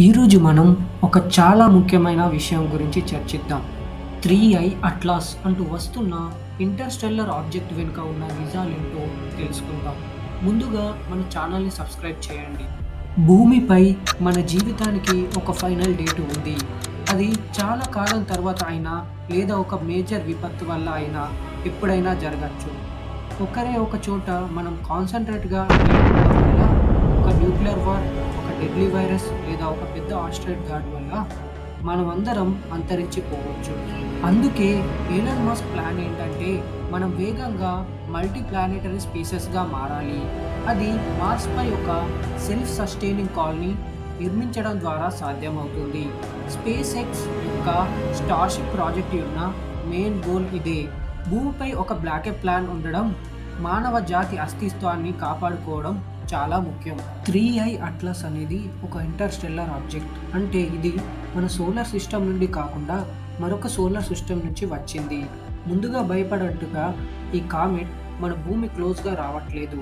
ఈరోజు మనం ఒక చాలా ముఖ్యమైన విషయం గురించి చర్చిద్దాం. 3i అట్లాస్ అంటూ వస్తున్న ఇంటర్‌స్టెల్లార్ ఆబ్జెక్ట్ వెనుక ఉన్న నిజాలేంటో తెలుసుకుందాం. ముందుగా మన ఛానల్‌ని సబ్స్క్రైబ్ చేయండి. భూమిపై మన జీవితానికి ఒక ఫైనల్ డేట్ ఉంది. అది చాలా కాలం తర్వాత అయినా లేదా ఒక మేజర్ విపత్తు వల్ల అయినా ఎప్పుడైనా జరగచ్చు. ఒకరే ఒక చోట మనం కాన్సంట్రేట్‌గా లేకపోవడం వల్ల ఒక న్యూక్లియర్ వార్, ఒక డెడ్లీ వైరస్ లేదా ఒక పెద్ద ఆస్ట్రాయిడ్ దాడి వల్ల మనమందరం అంతరించిపోవచ్చు. అందుకే ఎలాన్ మస్క్ ప్లాన్ ఏంటంటే మనం వేగంగా మల్టీ ప్లానెటరీ స్పీసెస్‌గా మారాలి. అది మార్స్‌పై ఒక సెల్ఫ్ సస్టైనింగ్ కాలనీ నిర్మించడం ద్వారా సాధ్యమవుతుంది. స్పేస్ ఎక్స్ యొక్క స్టార్‌షిప్ ప్రాజెక్ట్ యొక్క మెయిన్ గోల్ ఇదే. భూమిపై ఒక బ్యాకప్ ప్లాన్ ఉండడం, మానవ జాతి అస్తిత్వాన్ని కాపాడుకోవడం చాలా ముఖ్యం. 3i అట్లాస్ అనేది ఒక ఇంటర్‌స్టెల్లార్ ఆబ్జెక్ట్. అంటే ఇది మన సోలార్ సిస్టమ్ నుండి కాకుండా మరొక సోలార్ సిస్టమ్ నుంచి వచ్చింది. ముందుగా భయపడట్టుగా ఈ కామెట్ మన భూమి క్లోజ్‌గా రావట్లేదు.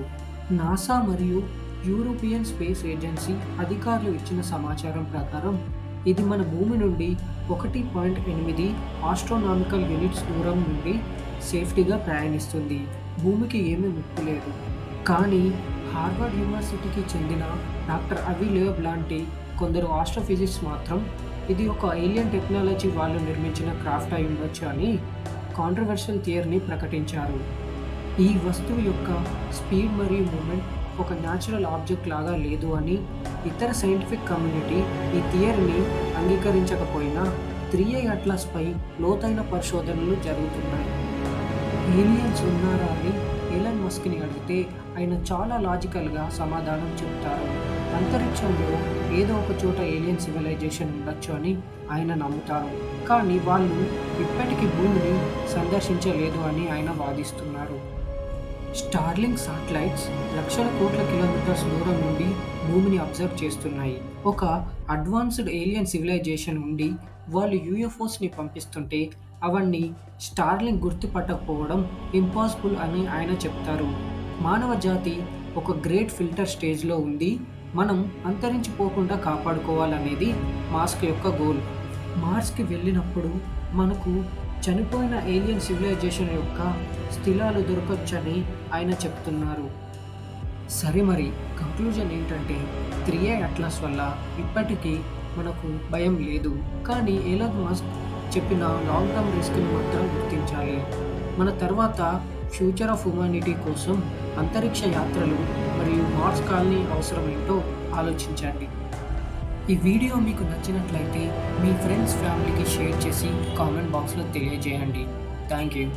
నాసా మరియు యూరోపియన్ స్పేస్ ఏజెన్సీ అధికారులు ఇచ్చిన సమాచారం ప్రకారం ఇది మన భూమి నుండి 1.8 ఆస్ట్రోనామికల్ యూనిట్స్ దూరం నుండి సేఫ్టీగా ప్రయాణిస్తుంది. భూమికి ఏమీ ముప్పు లేదు. కానీ హార్వర్డ్ యూనివర్సిటీకి చెందిన డాక్టర్ అవి లోయబ్ లాంటి కొందరు ఆస్ట్రోఫిజిక్స్ మాత్రం ఇది ఒక ఏలియన్ టెక్నాలజీ వాళ్ళు నిర్మించిన క్రాఫ్ట్ అయి ఉండొచ్చు అని కాంట్రవర్షియల్ థియరీని ప్రకటించారు. ఈ వస్తువు యొక్క స్పీడ్ మరియు మూమెంట్ ఒక న్యాచురల్ ఆబ్జెక్ట్ లాగా లేదు అని ఇతర సైంటిఫిక్ కమ్యూనిటీ ఈ థియరీని అంగీకరించకపోయినా 3i అట్లాస్పై లోతైన పరిశోధనలు జరుగుతున్నాయి. ఏలియన్స్ ఉన్నారా అని ఎలాన్ మస్క్‌ని అడిగితే ఆయన చాలా లాజికల్‌గా సమాధానం చెప్తారు. అంతరిక్షంలో ఏదో ఒక చోట ఏలియన్ సివిలైజేషన్ ఉండొచ్చు అని ఆయన నమ్ముతారు. కానీ వాళ్ళు ఇప్పటికీ భూమిని సందర్శించలేదు అని ఆయన వాదిస్తున్నారు. స్టార్లింక్ శాటిలైట్స్ లక్షల కోట్ల కిలోమీటర్స్ దూరం నుండి భూమిని అబ్జర్వ్ చేస్తున్నాయి. ఒక అడ్వాన్స్డ్ ఏలియన్ సివిలైజేషన్ ఉండి వాళ్ళు యూఎఫ్ఓస్‌ని పంపిస్తుంటే అవన్నీ స్టార్లింక్ గుర్తుపట్టకపోవడం ఇంపాసిబుల్ అని ఆయన చెప్తారు. మానవ జాతి ఒక గ్రేట్ ఫిల్టర్ స్టేజ్‌లో ఉంది. మనం అంతరించిపోకుండా కాపాడుకోవాలనేది మాస్క్ యొక్క గోల్. మార్స్‌కి వెళ్ళినప్పుడు మనకు చనిపోయిన ఏలియన్ సివిలైజేషన్ యొక్క స్థిలాలు దొరకొచ్చని ఆయన చెప్తున్నారు. సరే మరి కంక్లూజన్ ఏంటంటే 3i అట్లాస్ వల్ల ఇప్పటికీ మనకు భయం లేదు. కానీ ఎలాన్ మస్క్ చెప్పిన లాంగ్ టర్మ్ రిస్క్‌ని మాత్రం గుర్తించాలి. మన తర్వాత ఫ్యూచర్ ఆఫ్ హ్యుమానిటీ కోసం అంతరిక్ష యాత్రలు మరియు మార్స్ కాలనీ అవసరమేంటో ఆలోచించండి. ఈ వీడియో మీకు నచ్చినట్లయితే మీ ఫ్రెండ్స్, ఫ్యామిలీకి షేర్ చేసి కామెంట్ బాక్స్‌లో తెలియజేయండి. Thank you.